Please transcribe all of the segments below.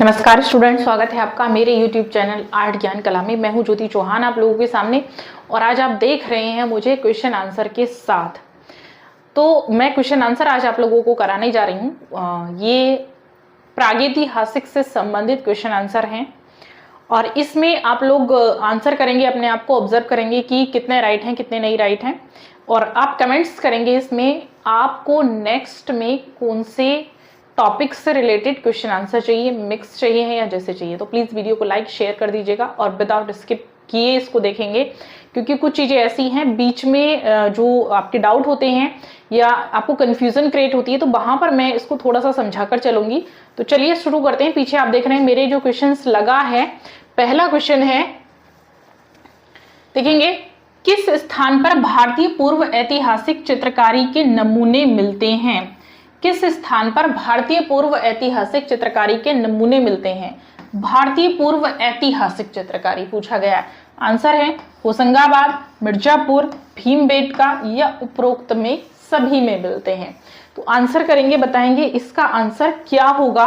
नमस्कार स्टूडेंट, स्वागत है आपका मेरे YouTube चैनल आर्ट ज्ञान कला में। मैं हूं ज्योति चौहान आप लोगों के सामने, और आज आप देख रहे हैं मुझे क्वेश्चन आंसर के साथ। तो मैं क्वेश्चन आंसर आज आप लोगों को कराने जा रही हूं। ये प्रागैतिहासिक से संबंधित क्वेश्चन आंसर हैं, और इसमें आप लोग आंसर करेंगे, अपने आप को ऑब्जर्व करेंगे कि कितने राइट हैं कितने नहीं राइट हैं, और आप कमेंट्स करेंगे इसमें आपको नेक्स्ट में कौन से टॉपिक से रिलेटेड क्वेश्चन आंसर चाहिए, मिक्स चाहिए है या जैसे चाहिए। तो प्लीज वीडियो को लाइक शेयर कर दीजिएगा और विदाउट स्किप किए इसको देखेंगे, क्योंकि कुछ चीजें ऐसी हैं बीच में जो आपके डाउट होते हैं या आपको कंफ्यूजन क्रिएट होती है, तो वहां पर मैं इसको थोड़ा सा समझाकर चलूंगी। तो चलिए शुरू करते हैं। पीछे आप देख रहे हैं मेरे जो क्वेश्चन लगा है, पहला क्वेश्चन है, देखेंगे किस स्थान पर भारतीय पूर्व ऐतिहासिक चित्रकारी के नमूने मिलते हैं। किस स्थान पर भारतीय पूर्व ऐतिहासिक चित्रकारी के नमूने मिलते हैं। भारतीय पूर्व ऐतिहासिक चित्रकारी पूछा गया। आंसर है होशंगाबाद, मिर्जापुर, भीमबेटका या उपरोक्त में सभी में मिलते हैं। तो आंसर करेंगे, बताएंगे इसका आंसर क्या होगा।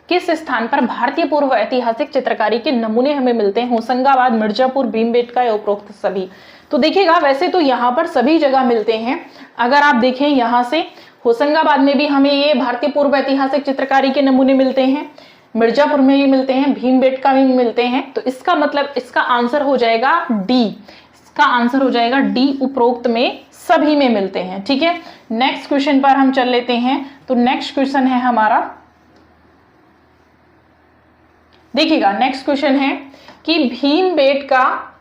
किस स्थान पर भारतीय पूर्व ऐतिहासिक चित्रकारी के नमूने हमें मिलते हैं। होशंगाबाद, मिर्जापुर, भीमबेटका या उपरोक्त सभी। तो देखिएगा, वैसे तो यहाँ पर सभी जगह मिलते हैं। अगर आप देखें यहाँ से होशंगाबाद में भी हमें ये भारतीय पूर्व ऐतिहासिक चित्रकारी के नमूने मिलते हैं, मिर्जापुर में भी मिलते हैं, भीमबेटका में भी मिलते हैं। तो इसका मतलब इसका आंसर हो जाएगा डी। इसका आंसर हो जाएगा डी, उपरोक्त में सभी में मिलते हैं। ठीक है, नेक्स्ट क्वेश्चन पर हम चल लेते हैं। तो नेक्स्ट क्वेश्चन है हमारा, देखिएगा नेक्स्ट क्वेश्चन है कि भीमबेटका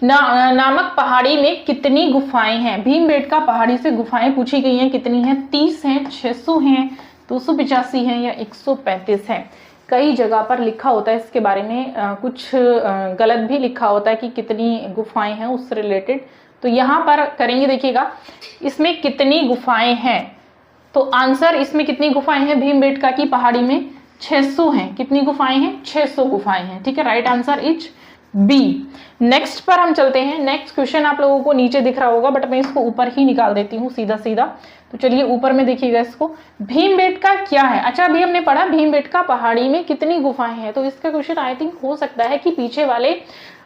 नामक पहाड़ी में कितनी गुफाएं हैं। भीमबेटका पहाड़ी से गुफाएं पूछी गई हैं, कितनी हैं। 30 हैं, 600 हैं, 285 हैं या 135 हैं। कई जगह पर लिखा होता है इसके बारे में, कुछ गलत भी लिखा होता है कि कितनी गुफाएं हैं उससे रिलेटेड। तो यहाँ पर करेंगे, देखिएगा इसमें कितनी गुफाएं हैं। तो आंसर इसमें कितनी गुफाएं हैं भीमबेटका की पहाड़ी में, 600 हैं। कितनी गुफाएं हैं, 600 गुफाएं हैं। ठीक है, right answer is B. Next पर हम चलते हैं। नेक्स्ट क्वेश्चन आप लोगों को नीचे दिख रहा होगा, बट मैं इसको ऊपर ही निकाल देती हूँ सीधा सीधा। तो चलिए ऊपर में देखिएगा इसको। भीमबेटका क्या है। अच्छा, अभी हमने पढ़ा भीमबेटका पहाड़ी में कितनी गुफाएं हैं। तो इसका क्वेश्चन आई थिंक हो सकता है कि पीछे वाले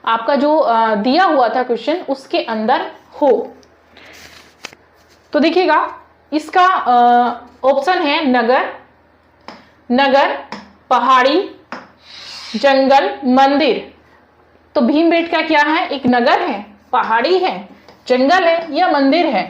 आपका जो दिया हुआ था क्वेश्चन उसके अंदर हो। तो देखिएगा इसका ऑप्शन है नगर, पहाड़ी, जंगल, मंदिर। तो भीमबेटका क्या है, एक नगर है, पहाड़ी है, जंगल है या मंदिर है।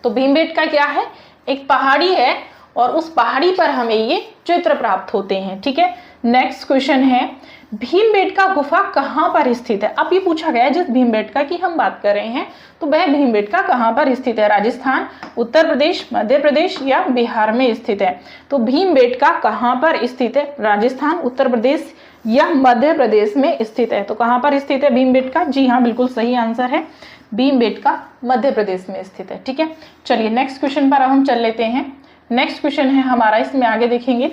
तो भीमबेटका क्या है, एक पहाड़ी है, और उस पहाड़ी पर हमें ये चित्र प्राप्त होते हैं। ठीक है, नेक्स्ट क्वेश्चन है, भीमबेटका गुफा कहां पर स्थित है। अब ये पूछा गया जिस भीमबेटका की हम बात कर रहे हैं, तो वह भीमबेटका कहां पर स्थित है। राजस्थान, उत्तर प्रदेश, मध्य प्रदेश या बिहार में स्थित है। तो भीमबेटका कहां पर स्थित है, राजस्थान, उत्तर प्रदेश या मध्य प्रदेश में स्थित है। तो कहां पर स्थित है भीमबेटका, जी हाँ बिल्कुल सही आंसर है, भीमबेटका मध्य प्रदेश में स्थित है। ठीक है, चलिए नेक्स्ट क्वेश्चन पर हम चल लेते हैं। नेक्स्ट क्वेश्चन है हमारा, इसमें आगे देखेंगे,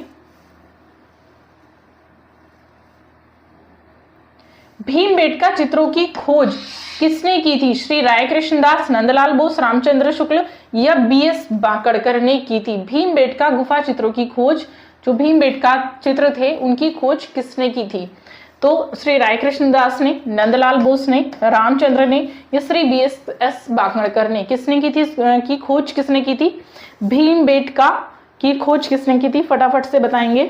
भीमबेटका चित्रों की खोज किसने की थी। श्री राय कृष्णदास, नंदलाल बोस, रामचंद्र शुक्ल या BS बांकड़कर ने की थी। भीमबेटका गुफा चित्रों की खोज, जो भीमबेटका चित्र थे उनकी खोज किसने की थी। तो श्री राय कृष्णदास ने, नंदलाल बोस ने, रामचंद्र ने या श्री BS बांकड़कर ने। किसने की थी की खोज, किसने की थी भीमबेटका की खोज किसने की थी, फटाफट से बताएंगे।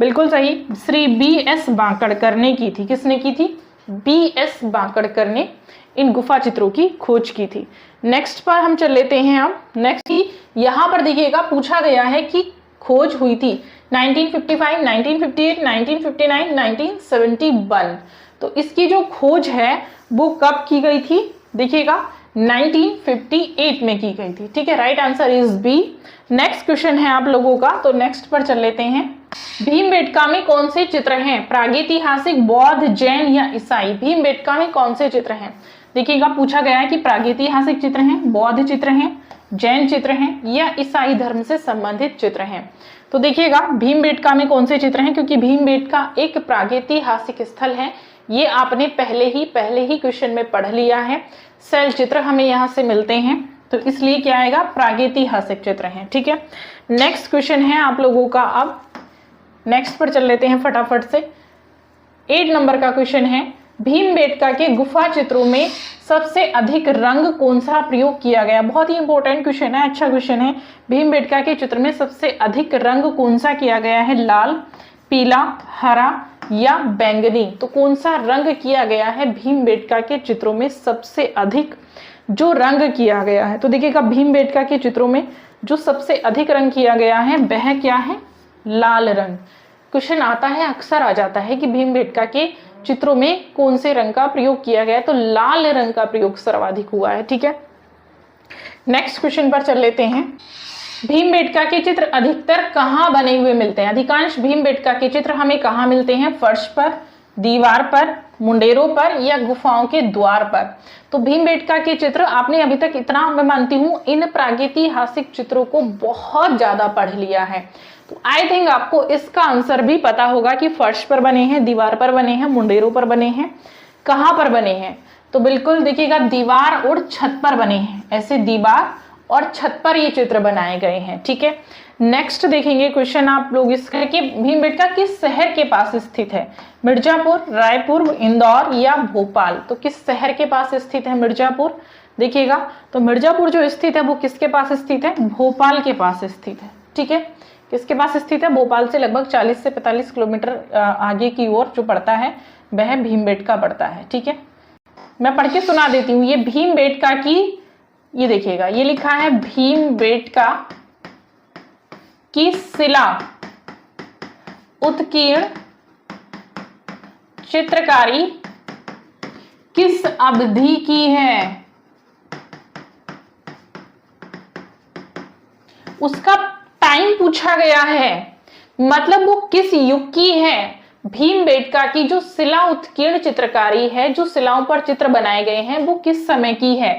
बिल्कुल सही, श्री BS बांकड़कर ने की थी। किसने की थी, BS बांकड़कर ने इन गुफा चित्रों की खोज की थी। नेक्स्ट पर हम चल लेते हैं। अब नेक्स्ट यहाँ पर देखिएगा पूछा गया है कि खोज हुई थी 1955, 1958, 1959, 1971। तो इसकी जो खोज है वो कब की गई थी, देखिएगा 1958 में की गई थी। ठीक है, right answer is B. Next question है आप लोगों का, तो नेक्स्ट पर चल लेते हैं। भीमबेटका में कौन से चित्र हैं, प्रागैतिहासिक, बौद्ध, जैन या ईसाई। भीमबेटका में कौन से चित्र हैं, देखिएगा पूछा गया है कि प्रागैतिहासिक चित्र हैं, बौद्ध चित्र हैं, जैन चित्र हैं या ईसाई धर्म से संबंधित चित्र हैं। तो देखिएगा भीमबेटका में कौन से चित्र हैं, क्योंकि भीमबेटका एक प्रागैतिहासिक स्थल है। ये आपने पहले ही क्वेश्चन में पढ़ लिया है। शैल चित्र हमें यहाँ से मिलते हैं, तो इसलिए क्या आएगा, प्रागैतिहासिक चित्र हैं। ठीक है, नेक्स्ट क्वेश्चन है आप लोगों का अब नेक्स्ट पर चल लेते हैं फटाफट से। 8 नंबर का क्वेश्चन है, भीमबेटका के गुफा चित्रों में सबसे अधिक रंग कौन सा प्रयोग किया गया। बहुत ही इंपॉर्टेंट क्वेश्चन है, अच्छा क्वेश्चन है। भीमबेटका के चित्र में सबसे अधिक रंग कौन सा किया गया है, लाल, पीला, हरा या बैंगनी। तो कौन सा रंग किया गया है भीमबेटका के चित्रों में सबसे अधिक जो रंग किया गया है। तो देखिएगा भीमबेटका के चित्रों में जो सबसे अधिक रंग किया गया है वह क्या है, लाल रंग। क्वेश्चन आता है, अक्सर आ जाता है कि भीमबेटका के चित्रों में कौन से रंग का प्रयोग किया गया है, तो लाल रंग का प्रयोग सर्वाधिक हुआ है। ठीक है, नेक्स्ट क्वेश्चन पर चल लेते हैं। भीमबेटका के चित्र अधिकतर कहाँ बने हुए मिलते हैं। अधिकांश भीमबेटका के चित्र हमें कहाँ मिलते हैं, फर्श पर, दीवार पर, मुंडेरों पर या गुफाओं के द्वार पर। तो भीमबेटका के चित्र आपने अभी तक इतना, मैं मानती हूँ, इन प्रागैतिहासिक चित्रों को बहुत ज्यादा पढ़ लिया है। तो आई थिंक आपको इसका आंसर भी पता होगा कि फर्श पर बने हैं, दीवार पर बने हैं, मुंडेरों पर बने हैं, कहाँ पर बने हैं। तो बिल्कुल देखिएगा दीवार और छत पर बने हैं, ऐसे दीवार और छत पर ये चित्र बनाए गए हैं। ठीक है, नेक्स्ट देखेंगे क्वेश्चन आप लोग इसका कि भीमबेटका किस शहर के पास स्थित है, मिर्जापुर, रायपुर, इंदौर या भोपाल। तो किस शहर के पास स्थित है, मिर्जापुर। देखिएगा तो मिर्जापुर जो स्थित है वो किसके पास स्थित है, भोपाल के पास स्थित है। ठीक है, किसके पास स्थित है, भोपाल से लगभग 40 से 45 किलोमीटर आगे की ओर जो पड़ता है वह भीमबेटका पड़ता है। ठीक है, मैं पढ़ के सुना देती हूँ। ये भीमबेटका की, ये देखिएगा ये लिखा है भीमबेटका की शिला उत्कीर्ण चित्रकारी किस अवधि की है, उसका टाइम पूछा गया है, मतलब वो किस युग की है। भीमबेटका की जो शिला उत्कीर्ण चित्रकारी है, जो शिलाओं पर चित्र बनाए गए हैं, वो किस समय की है,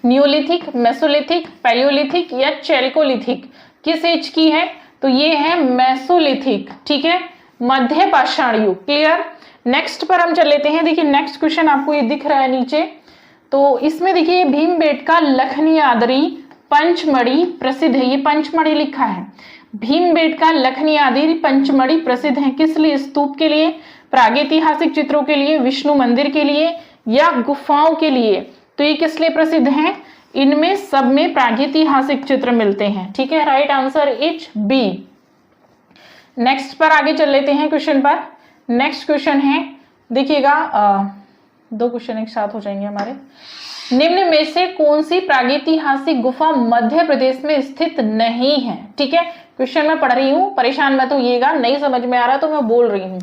नियोलिथिक, मेसोलिथिक, पैलियोलिथिक या चैल्कोलिथिक, किस एज की है। तो ये है मेसोलिथिक। ठीक है, मध्य पाषाण युग। क्लियर। नेक्स्ट पर हम चल लेते हैं। देखिए नेक्स्ट क्वेश्चन आपको ये दिख रहा है नीचे, तो इसमें देखिए भीमबेटका लखनियादरी पंचमढ़ी प्रसिद्ध है, ये पंचमढ़ी लिखा है। भीमबेटका लखनियादरी पंचमढ़ी प्रसिद्ध है किस लिए, स्तूप के लिए, प्रागैतिहासिक चित्रों के लिए, विष्णु मंदिर के लिए या गुफाओं के लिए। तो ये किस लिए प्रसिद्ध है, इनमें सब में प्रागैतिहासिक चित्र मिलते हैं। ठीक है, right answer is B. Next पर आगे चल लेते हैं क्वेश्चन पर। नेक्स्ट क्वेश्चन है, देखिएगा 2 क्वेश्चन एक साथ हो जाएंगे हमारे। निम्न में से कौन सी प्रागैतिहासिक गुफा मध्य प्रदेश में स्थित नहीं है। ठीक है, क्वेश्चन मैं पढ़ रही हूं, परेशान मत होइएगा, नहीं समझ में आ रहा तो मैं बोल रही हूं।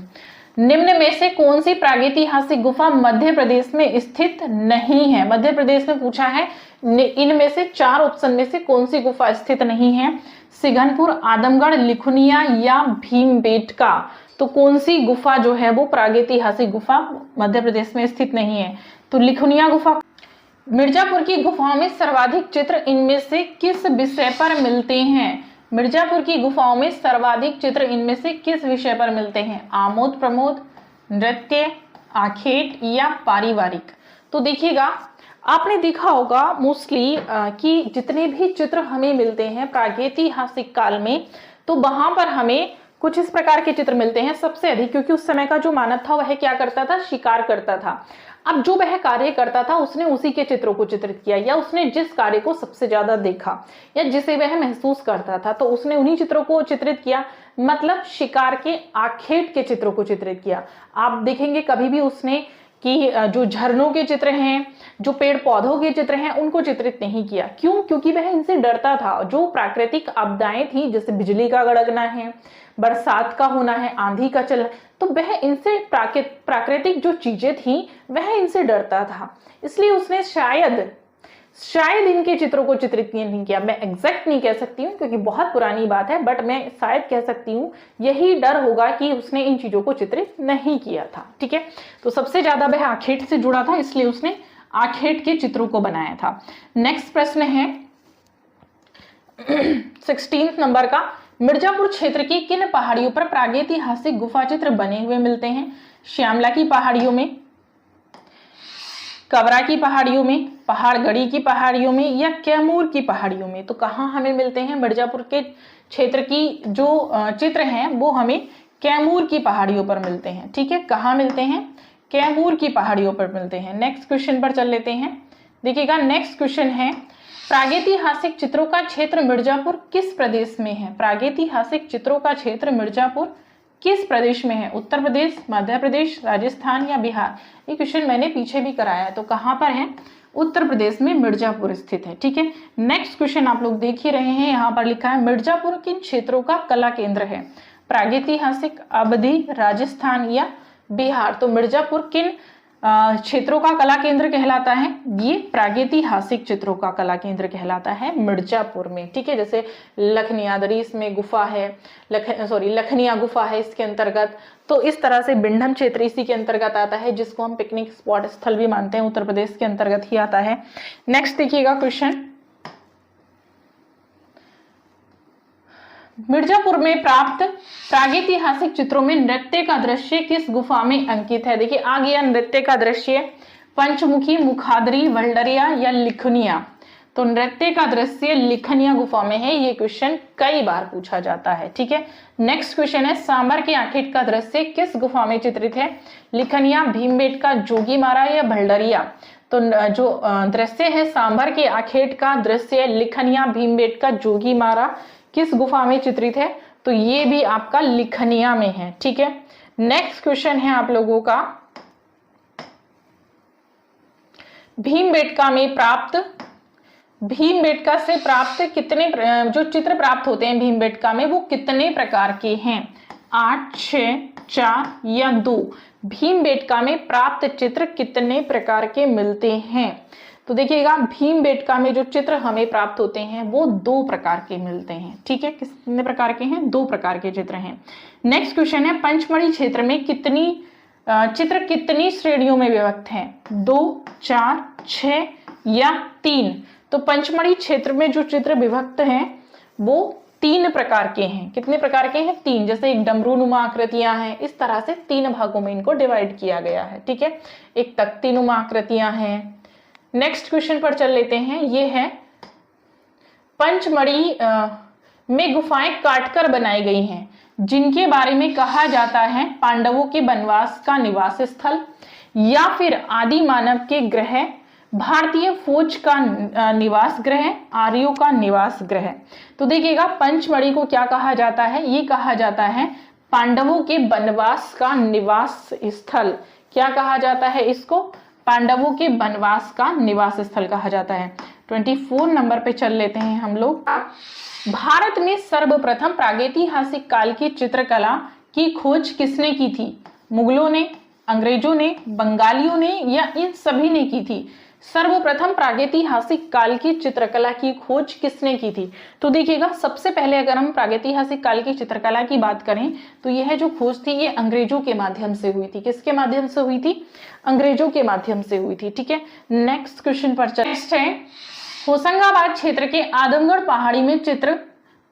निम्न में से कौन सी प्रागैतिहासिक गुफा मध्य प्रदेश में स्थित नहीं है। मध्य प्रदेश में पूछा है, इनमें से 4 ऑप्शन में से कौन सी गुफा स्थित नहीं है, सिघनपुर, आदमगढ़, लिखुनिया या भीमबेटका। तो कौन सी गुफा जो है वो प्रागैतिहासिक गुफा मध्य प्रदेश में स्थित नहीं है, तो लिखुनिया गुफा। मिर्जापुर की गुफाओं में सर्वाधिक चित्र इनमें से किस विषय पर मिलते हैं। मिर्जापुर की गुफाओं में सर्वाधिक चित्र इनमें से किस विषय पर मिलते हैं, आमोद प्रमोद, नृत्य, आखेट या पारिवारिक। तो देखिएगा आपने देखा होगा मोस्टली कि जितने भी चित्र हमें मिलते हैं प्रागैतिहासिक काल में, तो वहां पर हमें कुछ इस प्रकार के चित्र मिलते हैं सबसे अधिक, क्योंकि उस समय का जो मानव था वह क्या करता था, शिकार करता था। अब जो वह कार्य करता था उसने उसी के चित्रों को चित्रित किया, या उसने जिस कार्य को सबसे ज्यादा देखा या जिसे वह महसूस करता था तो उसने उन्हीं चित्रों को चित्रित किया, मतलब शिकार के आखेट के चित्रों को चित्रित किया। आप देखेंगे कभी भी उसने कि जो झरनों के चित्र हैं, जो पेड़ पौधों के चित्र हैं, उनको चित्रित नहीं किया। क्यों? क्योंकि वह इनसे डरता था। जो प्राकृतिक आपदाएं थी, जैसे बिजली का गड़कना है, बरसात का होना है, आंधी का चलना, तो वह इनसे प्राकृतिक जो चीजें थी वह इनसे डरता था, इसलिए उसने शायद इनके चित्रों को चित्रित नहीं किया। मैं एग्जैक्ट नहीं कह सकती हूँ क्योंकि बहुत पुरानी बात है, बट मैं शायद कह सकती हूँ यही डर होगा कि उसने इन चीजों को चित्रित नहीं किया था। ठीक है, तो सबसे ज्यादा वह आखेट से जुड़ा था, इसलिए उसने आखेट के चित्रों को बनाया था। नेक्स्ट प्रश्न है 16 नंबर का, मिर्जापुर क्षेत्र की किन पहाड़ियों पर प्रागैतिहासिक गुफा चित्र बने हुए मिलते हैं। श्यामला की पहाड़ियों में, कवरा की पहाड़ियों में, पहाड़गढ़ी की पहाड़ियों में या कैमूर की पहाड़ियों में। तो कहाँ हमें मिलते हैं, मिर्जापुर के क्षेत्र की जो चित्र हैं वो हमें कैमूर की पहाड़ियों पर मिलते हैं। ठीक है, कहाँ मिलते हैं? कैमूर की पहाड़ियों पर मिलते हैं। नेक्स्ट क्वेश्चन पर चल लेते हैं। देखिएगा, नेक्स्ट क्वेश्चन है, प्रागैतिहासिक चित्रों का क्षेत्र मिर्जापुर किस प्रदेश में है? प्रागैतिहासिक चित्रों का क्षेत्र मिर्जापुर किस प्रदेश में है? उत्तर प्रदेश, मध्य प्रदेश, राजस्थान या बिहार? ये क्वेश्चन मैंने पीछे भी कराया है, तो कहाँ पर है? उत्तर प्रदेश में मिर्जापुर स्थित है। ठीक है, नेक्स्ट क्वेश्चन आप लोग देख ही रहे हैं, यहाँ पर लिखा है मिर्जापुर किन क्षेत्रों का कला केंद्र है? प्रागैतिहासिक, अवधि, राजस्थान या बिहार? तो मिर्जापुर किन क्षेत्रों का कला केंद्र कहलाता है? ये प्रागैतिहासिक चित्रों का कला केंद्र कहलाता है मिर्जापुर में। ठीक है, जैसे लखनियादरी इसमें गुफा है, लखनिया गुफा है इसके अंतर्गत। तो इस तरह से बिंडम क्षेत्र इसी के अंतर्गत आता है, जिसको हम पिकनिक स्पॉट स्थल भी मानते हैं, उत्तर प्रदेश के अंतर्गत ही आता है। नेक्स्ट देखिएगा क्वेश्चन, मिर्जापुर में प्राप्त प्रागैतिहासिक चित्रों में नृत्य का दृश्य किस गुफा में अंकित है? देखिए आ गया नृत्य का दृश्य, पंचमुखी, मुखादरी, वल्डरिया या लिखनिया? तो नृत्य का दृश्य लिखनिया गुफा में है। ये क्वेश्चन कई बार पूछा जाता है। ठीक है, नेक्स्ट क्वेश्चन है, सांबर की आखेट का दृश्य किस गुफा में चित्रित है? लिखनिया, भीमबेटका, जोगीमारा या भल्डरिया? तो जो दृश्य है सांबर की आखेट का दृश्य लिखनिया, भीमबेटका, जोगीमारा किस गुफा में चित्रित है? तो ये भी आपका लिखनिया में है। ठीक है, नेक्स्ट क्वेश्चन है आप लोगों का, भीमबेटका में प्राप्त, भीमबेटका से प्राप्त कितने जो चित्र प्राप्त होते हैं भीमबेटका में, वो कितने प्रकार के हैं? 8, 6, 4 या 2? भीमबेटका में प्राप्त चित्र कितने प्रकार के मिलते हैं? तो देखिएगा, भीमबेटका में जो चित्र हमें प्राप्त होते हैं वो 2 प्रकार के मिलते हैं। ठीक है, कितने प्रकार के हैं? 2 प्रकार के चित्र हैं। नेक्स्ट क्वेश्चन है, पंचमढ़ी क्षेत्र में चित्र कितनी श्रेणियों में विभक्त हैं? 2, 4, 6 या 3? तो पंचमढ़ी क्षेत्र में जो चित्र विभक्त हैं वो 3 प्रकार के हैं। कितने प्रकार के हैं? 3। जैसे एक डमरू नुमा आकृतियां हैं, इस तरह से 3 भागों में इनको डिवाइड किया गया है। ठीक है, एक तख्ती नुमा आकृतियां हैं। नेक्स्ट क्वेश्चन पर चल लेते हैं, ये है, पंचमढ़ी में गुफाएं काटकर बनाई गई हैं, जिनके बारे में कहा जाता है पांडवों के वनवास का निवास स्थल, या फिर आदि मानव के ग्रह, भारतीय फौज का निवास ग्रह, आर्यों का निवास ग्रह? तो देखिएगा, पंचमढ़ी को क्या कहा जाता है? ये कहा जाता है पांडवों के वनवास का निवास स्थल। क्या कहा जाता है इसको? पांडवों के वनवास का निवास स्थल कहा जाता है। 24 नंबर पे चल लेते हैं हम लोग। भारत में सर्वप्रथम प्रागैतिहासिक काल की चित्रकला की खोज किसने की थी? मुगलों ने, अंग्रेजों ने, बंगालियों ने या इन सभी ने की थी? सर्वप्रथम प्रागैतिहासिक काल की चित्रकला की खोज किसने की थी? तो देखिएगा, सबसे पहले अगर हम प्रागैतिहासिक काल की चित्रकला की बात करें तो यह जो खोज थी ये अंग्रेजों के माध्यम से हुई थी। किसके माध्यम से हुई थी? अंग्रेजों के माध्यम से हुई थी। ठीक है, नेक्स्ट क्वेश्चन पर नेक्स्ट है, होशंगाबाद क्षेत्र के आदमगढ़ पहाड़ी में चित्र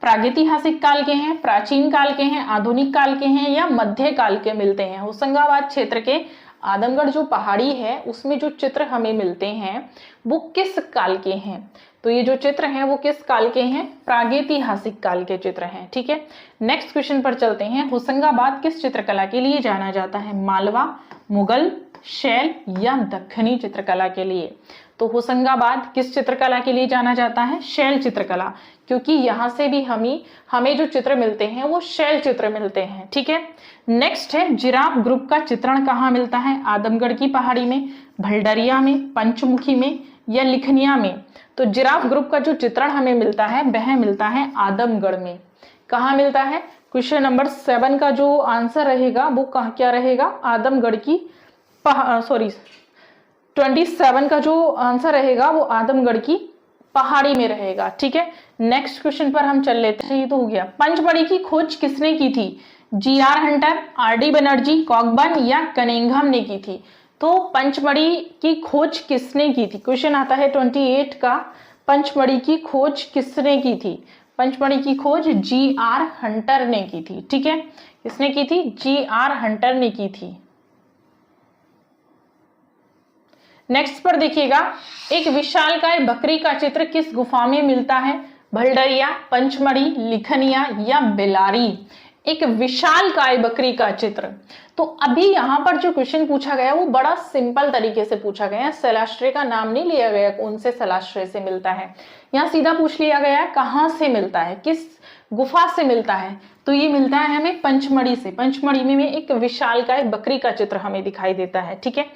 प्रागैतिहासिक काल के हैं, प्राचीन काल के हैं, आधुनिक काल के हैं या मध्य काल के मिलते हैं? होशंगाबाद क्षेत्र के आदमगढ़ जो पहाड़ी है उसमें जो चित्र हमें मिलते हैं वो किस काल के हैं? तो ये जो चित्र हैं वो किस काल के हैं? प्रागैतिहासिक काल के चित्र हैं। ठीक है, नेक्स्ट क्वेश्चन पर चलते हैं, होशंगाबाद किस चित्रकला के लिए जाना जाता है? मालवा, मुगल, शैल या दक्खनी चित्रकला के लिए? तो होशंगाबाद किस चित्रकला के लिए जाना जाता है? शैल चित्रकला, क्योंकि यहाँ से भी हमें जो चित्र मिलते हैं वो शैल चित्र मिलते हैं। ठीक है, नेक्स्ट है, जिराफ ग्रुप का चित्रण कहाँ मिलता है? आदमगढ़ की पहाड़ी में, भल्डरिया में, पंचमुखी में या लिखनिया में? तो जिराफ ग्रुप का जो चित्रण हमें मिलता है वह मिलता है आदमगढ़ में। कहाँ मिलता है? क्वेश्चन नंबर 7 का जो आंसर रहेगा वो क्या रहेगा? आदमगढ़ की 27 का जो आंसर रहेगा वो आदमगढ़ की पहाड़ी में रहेगा। ठीक है, नेक्स्ट क्वेश्चन पर हम चल लेते हैं। ये तो हो गया। पंचमढ़ी की खोज किसने की थी? GR Hunter, RD Banerjee, Cockburn या कनिंघम ने की थी? तो पंचमढ़ी की खोज किसने की थी? क्वेश्चन आता है 28 का, पंचमढ़ी की खोज किसने की थी? पंचमढ़ी की खोज GR हंटर ने की थी। ठीक है, किसने की थी? GR हंटर ने की थी। नेक्स्ट पर देखिएगा, एक विशालकाय बकरी का चित्र किस गुफा में मिलता है? भल्डरिया, पंचमढ़ी, लिखनिया या बेलारी? एक विशालकाय बकरी का चित्र। तो अभी यहाँ पर जो क्वेश्चन पूछा गया वो बड़ा सिंपल तरीके से पूछा गया है, शैलाश्रय का नाम नहीं लिया गया कौन से शैलाश्रय से मिलता है। यहाँ सीधा पूछ लिया गया है कहाँ से मिलता है, किस गुफा से मिलता है। तो ये मिलता है हमें पंचमढ़ी से। पंचमढ़ी में एक विशालकाय बकरी का चित्र हमें दिखाई देता है। ठीक है,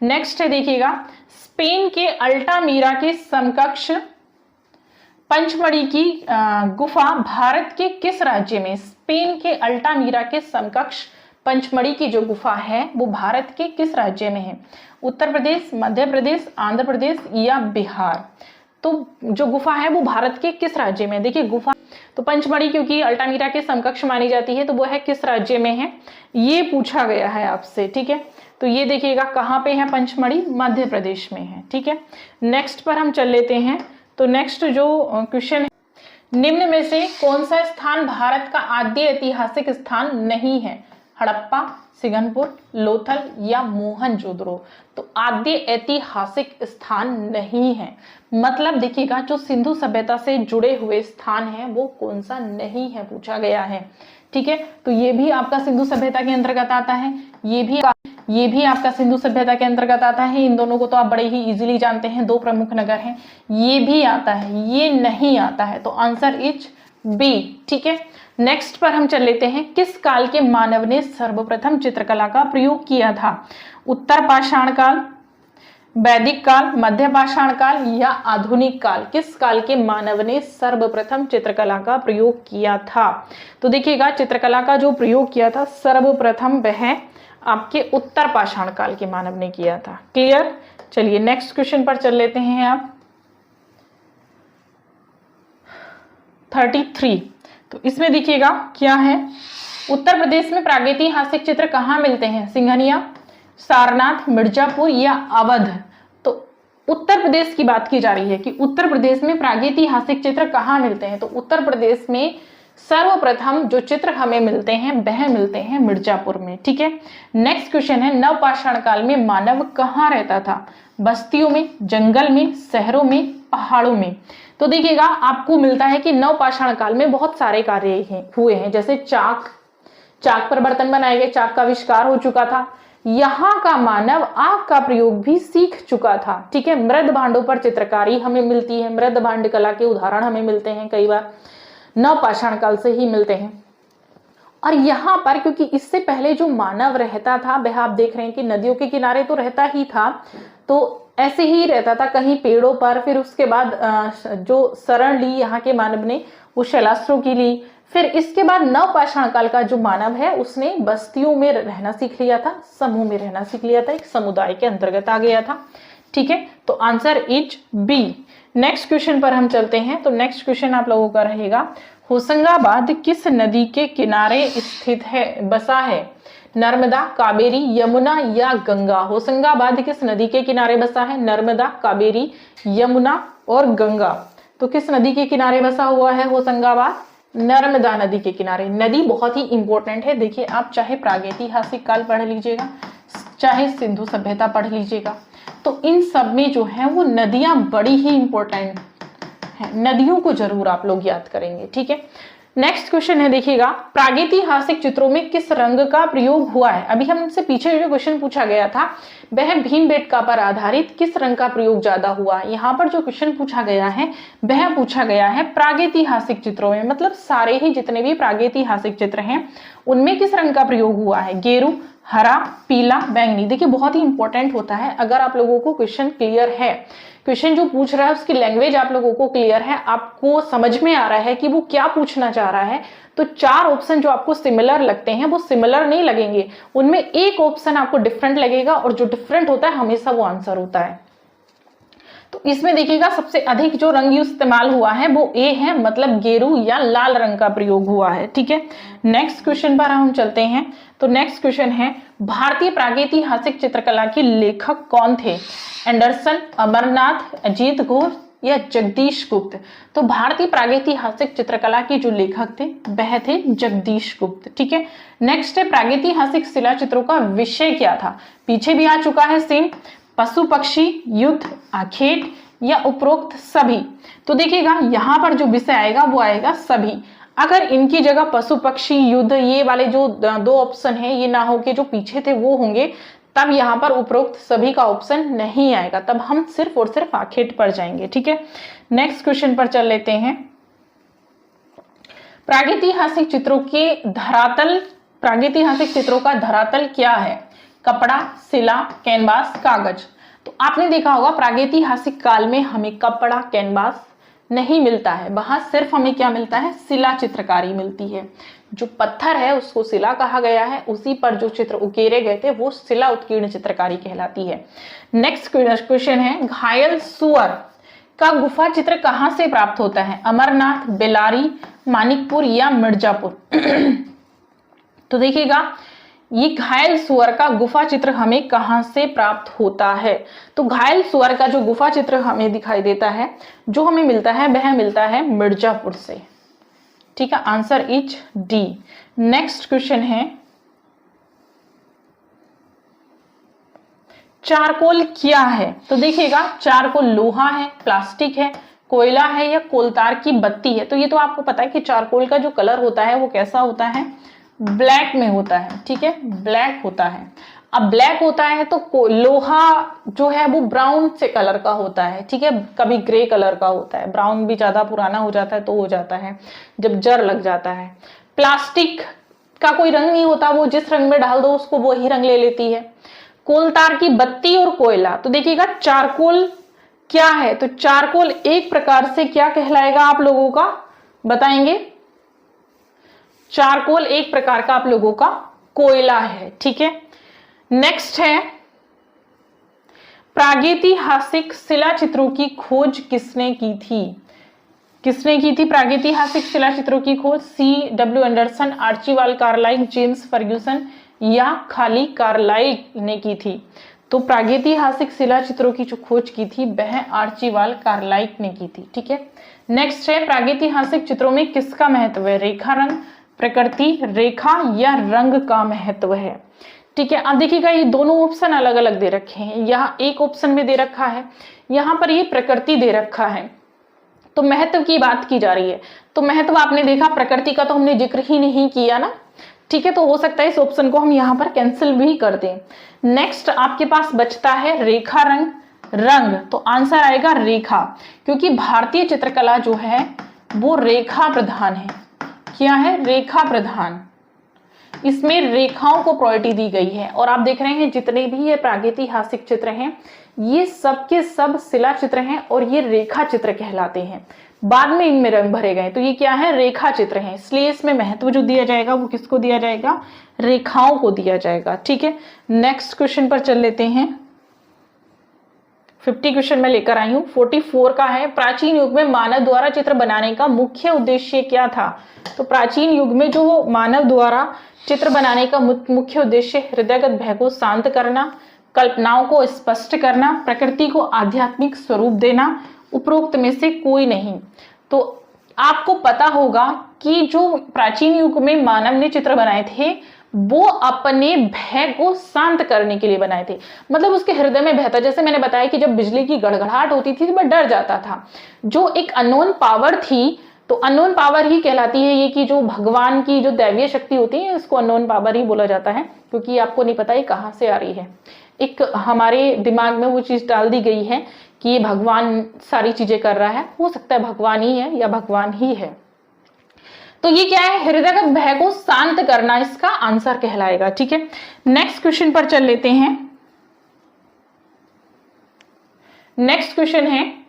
नेक्स्ट है देखिएगा, स्पेन के अल्टामीरा के समकक्ष पंचमढ़ी की गुफा भारत के किस राज्य में। स्पेन के अल्टामीरा के समकक्ष पंचमढ़ी की जो गुफा है वो भारत के किस राज्य में है। उत्तर प्रदेश, मध्य प्रदेश, आंध्र प्रदेश या बिहार। तो जो गुफा है वो भारत के किस राज्य में। देखिए गुफा तो पंचमढ़ी क्योंकि अल्टामीरा के समकक्ष मानी जाती है तो वो है किस राज्य में है, ये पूछा गया है आपसे। ठीक है, तो ये देखिएगा कहाँ पे है पंचमढ़ी, मध्य प्रदेश में है। ठीक है, नेक्स्ट पर हम चल लेते हैं। तो नेक्स्ट जो क्वेश्चन है, निम्न में से कौन सा स्थान भारत का आद्य ऐतिहासिक स्थान नहीं है। हड़प्पा, सिंघनपुर, लोथल या मोहनजोदड़ो। तो आद्य ऐतिहासिक स्थान नहीं है, मतलब देखिएगा जो सिंधु सभ्यता से जुड़े हुए स्थान है वो कौन सा नहीं है पूछा गया है। ठीक है, तो ये भी आपका सिंधु सभ्यता के अंतर्गत आता है, ये भी आपका सिंधु सभ्यता के अंतर्गत आता है। इन दोनों को तो आप बड़े ही इजीली जानते हैं, दो प्रमुख नगर हैं। ये भी आता है, ये नहीं आता है, तो आंसर इज बी। ठीक है, नेक्स्ट पर हम चल लेते हैं, किस काल के मानव ने सर्वप्रथम चित्रकला का प्रयोग किया था। उत्तर पाषाण काल, वैदिक काल, मध्य पाषाण काल या आधुनिक काल। किस काल के मानव ने सर्वप्रथम चित्रकला का प्रयोग किया था। तो देखिएगा चित्रकला का जो प्रयोग किया था सर्वप्रथम वह आपके उत्तर पाषाण काल के मानव ने किया था। क्लियर, चलिए नेक्स्ट क्वेश्चन पर चल लेते हैं आप। 33, तो इसमें देखिएगा क्या है, उत्तर प्रदेश में प्रागैतिहासिक चित्र कहाँ मिलते हैं। सिंघनिया, सारनाथ, मिर्जापुर या अवध। तो उत्तर प्रदेश की बात की जा रही है कि उत्तर प्रदेश में प्रागैतिहासिक चित्र कहाँ मिलते हैं। तो उत्तर प्रदेश में सर्वप्रथम जो चित्र हमें मिलते हैं वह मिलते हैं मिर्जापुर में। ठीक है, नेक्स्ट क्वेश्चन है, नवपाषाण काल में मानव कहाँ रहता था। बस्तियों में, जंगल में, शहरों में, पहाड़ों में। तो देखिएगा आपको मिलता है कि नवपाषाण काल में बहुत सारे कार्य हुए हैं, जैसे चाक पर बर्तन बनाए गए, चाक का आविष्कार हो चुका था। यहाँ का मानव आग का प्रयोग भी सीख चुका था। ठीक है, मृद भांडों पर चित्रकारी हमें मिलती है, मृद भांड कला के उदाहरण हमें मिलते हैं, कई बार नवपाषाण काल से ही मिलते हैं। और यहाँ पर क्योंकि इससे पहले जो मानव रहता था वह आप देख रहे हैं कि नदियों के किनारे तो रहता ही था, तो ऐसे ही रहता था कहीं पेड़ों पर। फिर उसके बाद जो शरण ली यहाँ के मानव ने वो शैलाश्रों की ली। फिर इसके बाद नवपाषाण काल का जो मानव है उसने बस्तियों में रहना सीख लिया था, समूह में रहना सीख लिया था, एक समुदाय के अंतर्गत आ गया था। ठीक है, तो answer is B. Next question पर हम चलते हैं। तो नेक्स्ट क्वेश्चन आप लोगों का रहेगा, होशंगाबाद किस नदी के किनारे स्थित है, बसा है। नर्मदा, कावेरी, यमुना या गंगा। होशंगाबाद किस नदी के किनारे बसा है। नर्मदा, कावेरी, यमुना और गंगा। तो किस नदी के किनारे बसा हुआ है होशंगाबाद। नर्मदा नदी के किनारे। नदी बहुत ही इंपॉर्टेंट है। देखिए आप चाहे प्रागैतिहासिक काल पढ़ लीजिएगा, चाहे सिंधु सभ्यता पढ़ लीजिएगा, तो इन सब में जो है वो नदियां बड़ी ही इंपॉर्टेंट है। नदियों को जरूर आप लोग याद करेंगे। ठीक है, नेक्स्ट क्वेश्चन है देखिएगा, प्रागैतिहासिक चित्रों में किस रंग का प्रयोग हुआ है। अभी हमसे पीछे जो क्वेश्चन पूछा गया था वह भीमबेटका पर आधारित किस रंग का प्रयोग ज्यादा हुआ। यहाँ पर जो क्वेश्चन पूछा गया है वह पूछा गया है प्रागैतिहासिक चित्रों में, मतलब सारे ही जितने भी प्रागैतिहासिक चित्र हैं उनमें किस रंग का प्रयोग हुआ है। गेरू, हरा, पीला, बैंगनी। देखिए बहुत ही इंपॉर्टेंट होता है, अगर आप लोगों को क्वेश्चन क्लियर है, क्वेश्चन जो पूछ रहा है उसकी लैंग्वेज आप लोगों को क्लियर है, आपको समझ में आ रहा है कि वो क्या पूछना चाह रहा है, तो चार ऑप्शन जो आपको सिमिलर लगते हैं वो सिमिलर नहीं लगेंगे, उनमें एक ऑप्शन आपको डिफरेंट लगेगा और जो डिफरेंट होता है हमेशा वो आंसर होता है। तो इसमें देखिएगा सबसे अधिक जो रंग इस्तेमाल हुआ है वो ए है, मतलब गेरू या लाल रंग का प्रयोग हुआ है। ठीक है, नेक्स्ट क्वेश्चन पर हम चलते हैं। तो नेक्स्ट क्वेश्चन है, भारतीय प्रागैतिहासिक चित्रकला के लेखक कौन थे। एंडरसन, अमरनाथ, अजीत घोष या जगदीश गुप्त। तो भारतीय प्रागैतिहासिक चित्रकला के जो लेखक थे वह थे जगदीश गुप्त। ठीक है, नेक्स्ट है, प्रागैतिहासिक शिला चित्रों का विषय क्या था। पीछे भी आ चुका है सेम, पशु पक्षी, युद्ध, आखेट या उपरोक्त सभी। तो देखिएगा यहाँ पर जो विषय आएगा वो आएगा सभी। अगर इनकी जगह पशु पक्षी युद्ध ये वाले जो दो ऑप्शन है ये ना हो के जो पीछे थे वो होंगे, तब यहाँ पर उपरोक्त सभी का ऑप्शन नहीं आएगा, तब हम सिर्फ और सिर्फ आखेट पर जाएंगे। ठीक है, नेक्स्ट क्वेश्चन पर चल लेते हैं। प्रागैतिहासिक चित्रों का धरातल क्या है? कपड़ा, शिला, कैनवास, कागज। तो आपने देखा होगा प्रागैतिहासिक काल में हमें कपड़ा, कैनवास नहीं मिलता है, वहां सिर्फ हमें क्या मिलता है? शिला चित्रकारी मिलती है। जो पत्थर है उसको शिला कहा गया है, उसी पर जो चित्र उकेरे गए थे वो शिला उत्कीर्ण चित्रकारी कहलाती है। नेक्स्ट क्वेश्चन है, घायल सुअर का गुफा चित्र कहां से प्राप्त होता है? अमरनाथ, बेलारी, मानिकपुर या मिर्जापुर। तो देखिएगा ये घायल सुअर का गुफा चित्र हमें कहां से प्राप्त होता है? तो घायल सुअर का जो गुफा चित्र हमें दिखाई देता है, जो हमें मिलता है वह मिलता है मिर्जापुर से। ठीक है, answer is D. Next question है, चारकोल क्या है? तो देखिएगा चारकोल लोहा है, प्लास्टिक है, कोयला है या कोलतार की बत्ती है। तो ये तो आपको पता है कि चारकोल का जो कलर होता है वो कैसा होता है? ब्लैक में होता है। ठीक है, ब्लैक होता है। अब ब्लैक होता है तो लोहा जो है वो ब्राउन से कलर का होता है। ठीक है, कभी ग्रे कलर का होता है, ब्राउन भी ज्यादा पुराना हो जाता है तो हो जाता है जब जर लग जाता है। प्लास्टिक का कोई रंग नहीं होता, वो जिस रंग में डाल दो उसको वो ही रंग ले लेती है। कोलतार की बत्ती और कोयला, तो देखिएगा चारकोल क्या है? तो चारकोल एक प्रकार से क्या कहलाएगा आप लोगों का बताएंगे? चारकोल एक प्रकार का आप लोगों का कोयला है। ठीक है, नेक्स्ट है, प्रागैतिहासिक शिला चित्रों की खोज किसने की थी? किसने की थी प्रागैतिहासिक शिला चित्रों की खोज? C.W. Anderson, Archibald Carlyle, James Fergusson या खाली कार्लाइल ने की थी? तो प्रागैतिहासिक शिला चित्रों की जो खोज की थी वह आर्चिबाल्ड कार्लाइल ने की थी। ठीक है, नेक्स्ट है, प्रागैतिहासिक चित्रों में किसका महत्व है? रेखा, रंग, प्रकृति, रेखा या रंग का महत्व है? ठीक है, अब देखिएगा ये दोनों ऑप्शन अलग अलग दे रखे हैं। यहाँ एक ऑप्शन में दे रखा है, यहाँ पर ये प्रकृति दे रखा है। तो महत्व की बात की जा रही है, तो महत्व आपने देखा प्रकृति का तो हमने जिक्र ही नहीं किया ना। ठीक है, तो हो सकता है इस ऑप्शन को हम यहाँ पर कैंसिल भी कर दें। नेक्स्ट आपके पास बचता है रेखा, रंग। तो आंसर आएगा रेखा, क्योंकि भारतीय चित्रकला जो है वो रेखा प्रधान है। क्या है? रेखा प्रधान। इसमें रेखाओं को प्रायोरिटी दी गई है। और आप देख रहे हैं जितने भी ये प्रागैतिहासिक चित्र हैं ये सब के सब शिला चित्र हैं और ये रेखा चित्र कहलाते हैं। बाद में इनमें रंग भरे गए, तो ये क्या है? रेखा चित्र हैं। इसलिए इसमें महत्व जो दिया जाएगा वो किसको दिया जाएगा? रेखाओं को दिया जाएगा। ठीक है, नेक्स्ट क्वेश्चन पर चल लेते हैं। 50 क्वेश्चन मैं लेकर आई हूँ। 44 का है, प्राचीन युग में मानव द्वारा चित्र बनाने का मुख्य उद्देश्य क्या था? तो प्राचीन युग में जो मानव द्वारा चित्र बनाने का मुख्य उद्देश्य हृदयगत भय को शांत करना, कल्पनाओं को स्पष्ट करना, प्रकृति को आध्यात्मिक स्वरूप देना, उपरोक्त में से कोई नहीं। तो आपको पता होगा कि जो प्राचीन युग में मानव ने चित्र बनाए थे वो अपने भय को शांत करने के लिए बनाए थे। मतलब उसके हृदय में भय था। जैसे मैंने बताया कि जब बिजली की गड़गड़ाहट होती थी तो वह डर जाता था। जो एक अननोन पावर थी, तो अननोन पावर ही कहलाती है ये, कि जो भगवान की जो दैवीय शक्ति होती है इसको अननोन पावर ही बोला जाता है, क्योंकि आपको नहीं पता ये कहाँ से आ रही है। एक हमारे दिमाग में वो चीज डाल दी गई है कि ये भगवान सारी चीजें कर रहा है। हो सकता है भगवान ही है या भगवान ही है। तो ये क्या है? हृदयगत भय को शांत करना इसका आंसर कहलाएगा। ठीक है, नेक्स्ट क्वेश्चन पर चल लेते हैं। नेक्स्ट क्वेश्चन है,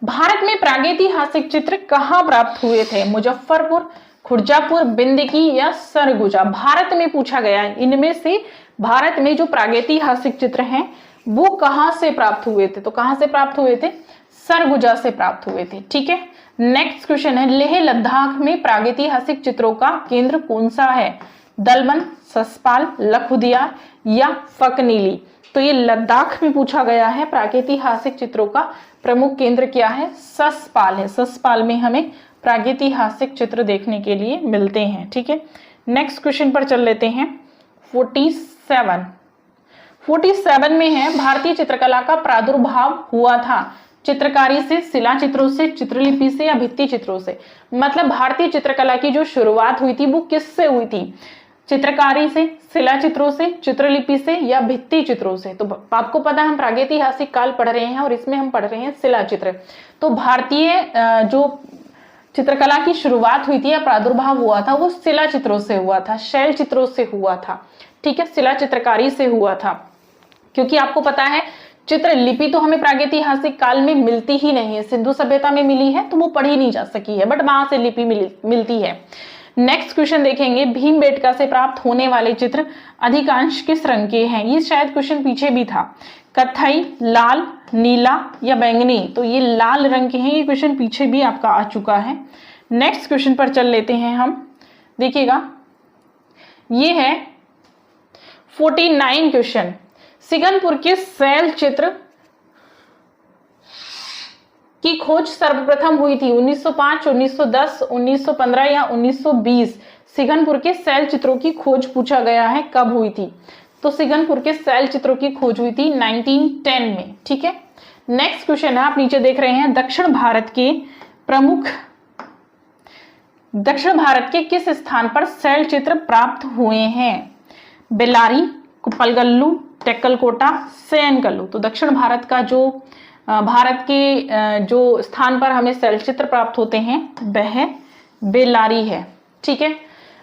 भारत में प्रागैतिहासिक चित्र कहां प्राप्त हुए थे? मुजफ्फरपुर, खुर्जापुर, बिंदकी या सरगुजा? भारत में पूछा गया है। इनमें से भारत में जो प्रागैतिहासिक चित्र हैं वो कहां से प्राप्त हुए थे? तो कहां से प्राप्त हुए थे? सरगुजा से प्राप्त हुए थे। ठीक है, नेक्स्ट क्वेश्चन है, लेह लद्दाख में प्रागैतिहासिक चित्रों का केंद्र कौन सा है? दलबन, ससपाल, लखुदियार या फकनीली? तो ये लद्दाख में पूछा गया है। प्रागैतिहासिक चित्रों का प्रमुख केंद्र क्या है? ससपाल है। ससपाल में हमें प्रागैतिहासिक चित्र देखने के लिए मिलते हैं। ठीक है, नेक्स्ट क्वेश्चन पर चल लेते हैं। 47 में है, भारतीय चित्रकला का प्रादुर्भाव हुआ था चित्रकारी से, शिला चित्रों से, चित्रलिपि से या भित्ति चित्रों से? मतलब भारतीय चित्रकला की जो शुरुआत हुई थी वो किससे हुई थी? चित्रकारी से, शिला चित्रों से, चित्रलिपि से या भित्ति चित्रों से? तो आपको पता है हम प्रागैतिहासिक काल पढ़ रहे हैं और इसमें हम पढ़ रहे हैं शिला चित्र। तो भारतीय जो चित्रकला की शुरुआत हुई थी या प्रादुर्भाव हुआ था वो शिला चित्रों से हुआ था, शैल चित्रों से हुआ था। ठीक है, शिला चित्रकारी से हुआ था। क्योंकि आपको पता है चित्रलिपि तो हमें प्रागैतिहासिक काल में मिलती ही नहीं है, सिंधु सभ्यता में मिली है तो वो पढ़ी नहीं जा सकी है, बट वहां से लिपि मिलती है। नेक्स्ट क्वेश्चन देखेंगे, भीमबेटका से प्राप्त होने वाले चित्र अधिकांश किस रंग के हैं? ये शायद क्वेश्चन पीछे भी था। कत्थई, लाल, नीला या बैंगनी? तो ये लाल रंग के हैं, ये क्वेश्चन पीछे भी आपका आ चुका है। नेक्स्ट क्वेश्चन पर चल लेते हैं हम। देखिएगा, ये है 49 क्वेश्चन। सिगनपुर के शैल चित्र की खोज सर्वप्रथम हुई थी 1905, 1910, 1915 या 1920? सिगनपुर के शैल चित्रों की खोज पूछा गया है, कब हुई थी? तो सिगनपुर के शैल चित्रों की खोज हुई थी 1910 में। ठीक है, नेक्स्ट क्वेश्चन है, आप नीचे देख रहे हैं, दक्षिण भारत के किस स्थान पर शैल चित्र प्राप्त हुए हैं? बेल्लारी, कुप्पलगल्लू, टेक्कलकोटा, सैनकल्लू? तो दक्षिण भारत का जो भारत के जो स्थान पर हमें शैल चित्र प्राप्त होते हैं वह बेल्लारी है। ठीक है,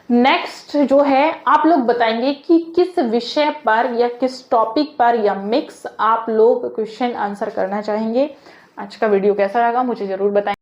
नेक्स्ट जो है आप लोग बताएंगे कि किस विषय पर या किस टॉपिक पर या मिक्स आप लोग क्वेश्चन आंसर करना चाहेंगे। आज का वीडियो कैसा लगा मुझे जरूर बताएं।